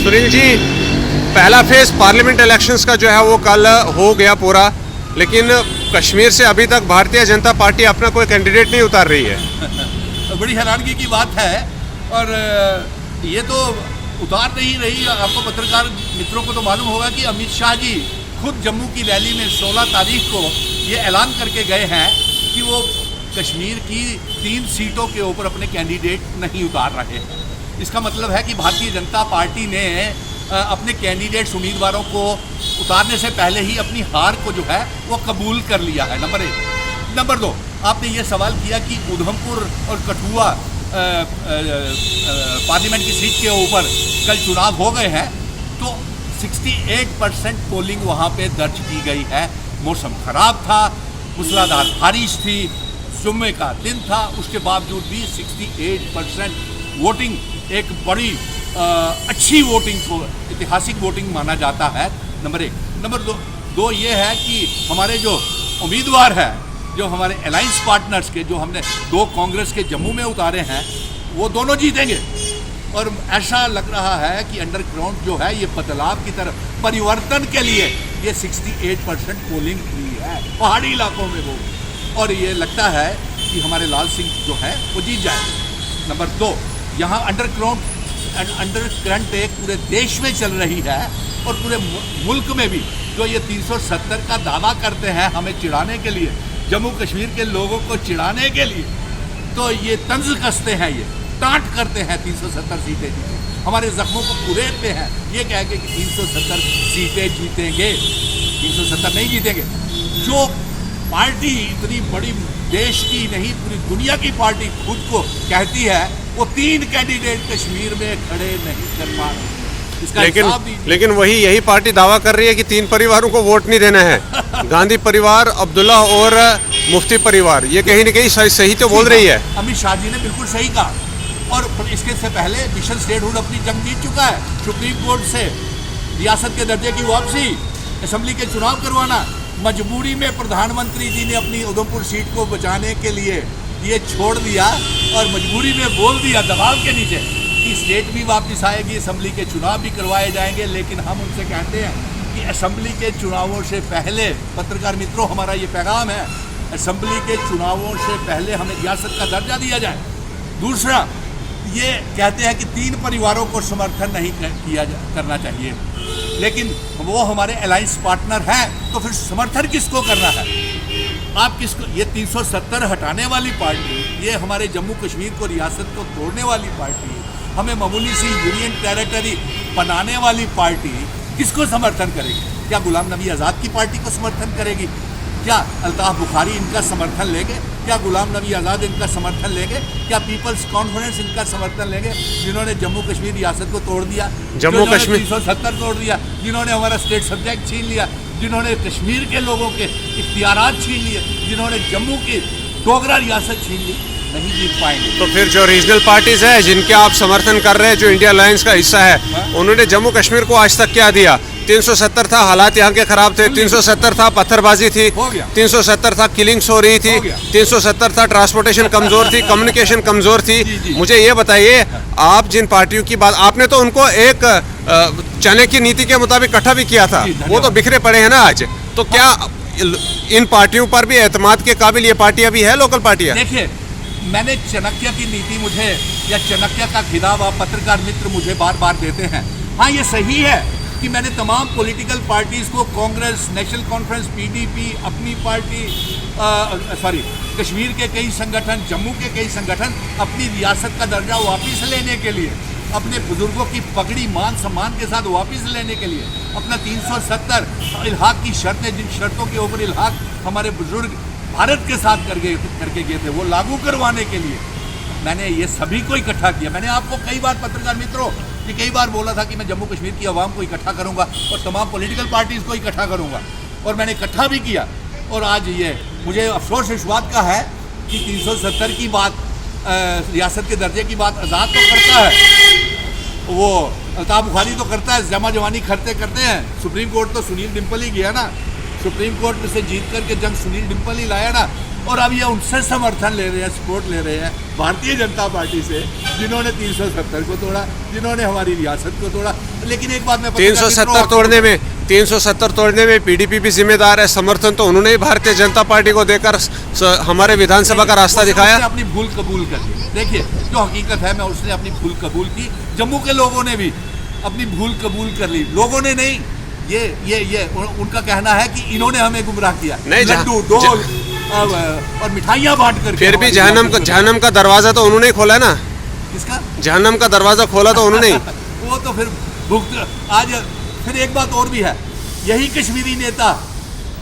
सुनील जी, पहला phase parliament elections का जो है वो कल हो गया पूरा, लेकिन कश्मीर से अभी तक भारतीय जनता पार्टी अपना कोई कैंडिडेट नहीं उतार रही है। बड़ी हैरानगी की बात है। और ये तो उतार नहीं रही। आपको पत्रकार मित्रों को तो मालूम होगा कि अमित शाह जी खुद जम्मू की रैली में 16 तारीख को ये ऐलान करके गए हैं कि वो कश्मीर की 3 सीटों के ऊपर अपने कैंडिडेट नहीं उतार रहे हैं। इसका मतलब है कि भारतीय जनता पार्टी ने अपने कैंडिडेट्स उम्मीदवारों को उतारने से पहले ही अपनी हार को जो है वो कबूल कर लिया है। नंबर 1। नंबर 2, आपने ये सवाल किया कि उधमपुर और कठुआ पार्लियामेंट की सीट के ऊपर कल चुनाव हो गए हैं, तो 68% पोलिंग वहाँ पे दर्ज की गई है। मौसम खराब था, मूसलाधार बारिश थी, जुम्मे का दिन था, उसके बावजूद भी 68% वोटिंग एक बड़ी अच्छी वोटिंग को ऐतिहासिक वोटिंग माना जाता है। नंबर 1। नंबर 2 ये है कि हमारे जो उम्मीदवार हैं, जो हमारे अलायंस पार्टनर्स के, जो हमने 2 कांग्रेस के जम्मू में उतारे हैं, वो दोनों जीतेंगे। और ऐसा लग रहा है कि अंडरग्राउंड जो है ये बदलाव की तरफ, परिवर्तन के लिए ये 68% पोलिंग हुई है पहाड़ी इलाकों में वो। और ये लगता है कि हमारे लाल सिंह जो है वो जीत जाएंगे। नंबर 2, यहाँ अंडरकरंट एक पूरे देश में चल रही है और पूरे मुल्क में भी, जो ये 370 का दावा करते हैं हमें चिढ़ाने के लिए, जम्मू कश्मीर के लोगों को चिढ़ाने के लिए, तो ये तंज कसते हैं, ये टांट करते हैं 370 सीटें जीतेंगे, हमारे जख्मों को कुरेदते हैं ये कह के कि 370 सीटें जीतेंगे। 370 नहीं जीतेंगे। जो पार्टी इतनी बड़ी देश की नहीं पूरी दुनिया की पार्टी खुद को कहती है, वो 3 कैंडिडेट कश्मीर में खड़े नहीं कर पा रहे। लेकिन यही पार्टी दावा कर रही है कि 3 परिवारों को वोट नहीं देना है। गांधी परिवार, अब्दुल्ला और मुफ्ती परिवार, ये कहीं न कहीं सही तो बोल रही है। अमित शाह जी ने बिल्कुल सही कहा। और इसके से पहले मिशन स्टेटहुड अपनी जंग जीत चुका है। सुप्रीम कोर्ट से रियासत के दर्जे की वापसी, असेंबली के चुनाव करवाना, मजबूरी में प्रधानमंत्री जी ने अपनी उधमपुर सीट को बचाने के लिए ये छोड़ दिया और मजबूरी में बोल दिया दबाव के नीचे कि स्टेट भी वापस आएगी, असेंबली के चुनाव भी करवाए जाएंगे। लेकिन हम उनसे कहते हैं कि असेंबली के चुनावों से पहले, पत्रकार मित्रों हमारा ये पैगाम है, असेंबली के चुनावों से पहले हमें रियासत का दर्जा दिया जाए। दूसरा, ये कहते हैं कि 3 परिवारों को समर्थन नहीं करना चाहिए, लेकिन वो हमारे अलायंस पार्टनर हैं, तो फिर समर्थन किसको करना है? आप किसको? ये 370 हटाने वाली पार्टी, ये हमारे जम्मू कश्मीर को, रियासत को तोड़ने वाली पार्टी, हमें मामूली सी यूनियन टेरिटरी बनाने वाली पार्टी किसको समर्थन करेगी? क्या गुलाम नबी आज़ाद की पार्टी को समर्थन करेगी? क्या अल्ताफ बुखारी इनका समर्थन लेंगे? क्या गुलाम नबी आज़ाद इनका समर्थन लेंगे? क्या पीपल्स कॉन्फ्रेंस इनका समर्थन लेंगे, जिन्होंने जम्मू कश्मीर रियासत को तोड़ दिया, जम्मू कश्मीर 370 तोड़ दिया, जिन्होंने हमारा स्टेट सब्जेक्ट छीन लिया, जिन्होंने कश्मीर के लोगों के इख्तियारात छीन लिए, जिन्होंने जम्मू की डोगरा रियासत छीन ली? नहीं जीत पाएंगे। तो फिर जो रीजनल पार्टीज है जिनके आप समर्थन कर रहे हैं, जो इंडिया अलायंस का हिस्सा है, उन्होंने जम्मू कश्मीर को आज तक क्या दिया? 370 था, हालात यहाँ के खराब थे। 370 था, पत्थरबाजी थी। 370 था, किलिंग्स हो रही थी। 370 था, ट्रांसपोर्टेशन कमजोर थी, कम्युनिकेशन कमजोर थी। मुझे ये बताइए, आप जिन पार्टियों की बात, आपने तो उनको एक चने की नीति के मुताबिक इकट्ठा भी किया था, वो तो बिखरे पड़े हैं ना आज। तो क्या इन पार्टियों पर भी एतमाद के काबिल ये पार्टियां भी है, लोकल पार्टियां? देखिए, मैंने चाणक्य की नीति, मुझे या चाणक्य का खिताब आप पत्रकार मित्र मुझे बार बार देते हैं। हाँ, ये सही है कि मैंने तमाम पॉलिटिकल पार्टीज़ को, कांग्रेस, नेशनल कॉन्फ्रेंस, पीडीपी, अपनी पार्टी, कश्मीर के कई संगठन, जम्मू के कई संगठन, अपनी रियासत का दर्जा वापस लेने के लिए, अपने बुजुर्गों की पगड़ी मान सम्मान के साथ वापस लेने के लिए, अपना 370 इल्हाक की शर्तें, जिन शर्तों के ऊपर इल्हाक हमारे बुजुर्ग भारत के साथ करके गए थे, वो लागू करवाने के लिए मैंने ये सभी को इकट्ठा किया। मैंने आपको कई बार पत्रकार मित्रों कि कई बार बोला था कि मैं जम्मू कश्मीर की आवाम को इकट्ठा करूंगा और तमाम पॉलिटिकल पार्टीज़ को इकट्ठा करूंगा, और मैंने इकट्ठा भी किया। और आज ये मुझे अफसोस इस बात का है कि 370 की बात, रियासत के दर्जे की बात आज़ाद तो करता है, वो अल्ताफ बुखारी तो करता है, जमा जवानी करते हैं। सुप्रीम कोर्ट तो सुनील डिम्पल ही गया ना, सुप्रीम कोर्ट से जीत करके जंग सुनील डिम्पल ही लाया ना। और अब ये उनसे समर्थन ले रहे हैं, सपोर्ट ले रहे हैं भारतीय जनता पार्टी से, जिन्होंने 370 को तोड़ा, जिन्होंने हमारी रियासत को तोड़ा। लेकिन एक बात मैं 370 तोड़ने में पीडीपी भी जिम्मेदार है। समर्थन तो उन्होंने ही भारतीय जनता पार्टी को देकर हमारे विधानसभा का रास्ता दिखाया। उसने अपनी भूल कबूल कर ली। देखिए जो हकीकत है, मैं उसने अपनी भूल कबूल की। जम्मू के लोगों ने भी अपनी भूल कबूल कर ली। लोगों ने नहीं, ये उनका कहना है कि इन्होंने हमें गुमराह किया, लड्डू डोल और मिठाइयाँ बांट कर। फिर भी जहन्नम का दरवाजा तो उन्होंने ही खोला ना। किसका? जहन्नम का दरवाजा खोला तो उन्होंने ही। वो तो फिर भुगत। आज फिर एक बात और भी है, यही कश्मीरी नेता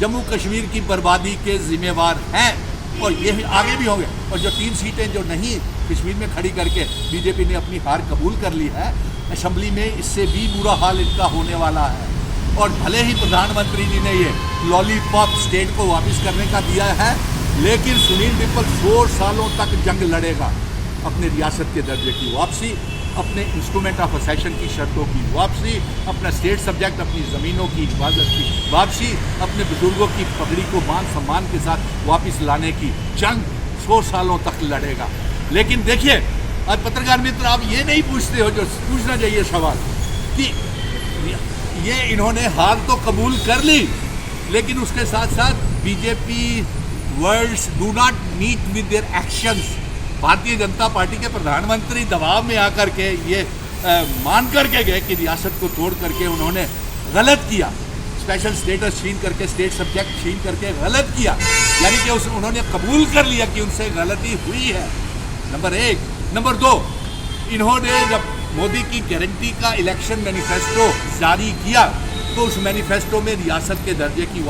जम्मू कश्मीर की बर्बादी के जिम्मेवार हैं और ये आगे भी होंगे। और जो 3 सीटें जो नहीं कश्मीर में खड़ी करके बीजेपी ने अपनी हार कबूल कर ली है असेंबली में, इससे भी बुरा हाल इनका होने वाला है। और भले ही प्रधानमंत्री जी ने ये लॉलीपॉप स्टेट को वापस करने का दिया है, लेकिन सुनील डिप्पल 100 सालों तक जंग लड़ेगा अपने रियासत के दर्जे की वापसी, अपने इंस्ट्रूमेंट ऑफ असेशन की शर्तों की वापसी, अपना स्टेट सब्जेक्ट अपनी ज़मीनों की हिफाजत की वापसी, अपने बुजुर्गों की पगड़ी को मान सम्मान के साथ वापस लाने की जंग 100 सालों तक लड़ेगा। लेकिन देखिए, आज पत्रकार मित्र आप ये नहीं पूछते हो जो पूछना चाहिए सवाल कि ये इन्होंने हार तो कबूल कर ली, लेकिन उसके साथ साथ BJP words do not meet with their actions. Bharatiya Janata party के प्रधानमंत्री दबाव में आकर के ये मान करके गए कि रियासत को तोड़ करके उन्होंने गलत किया, स्पेशल स्टेटस छीन करके, स्टेट सब्जेक्ट छीन करके गलत किया, यानी कि उन्होंने कबूल कर लिया कि उनसे गलती हुई है। नंबर 1। नंबर 2, इन्होंने जब मोदी की गारंटी का इलेक्शन मैनिफेस्टो जारी किया तो उस मैनिफेस्टो में रियासत के दर्जे की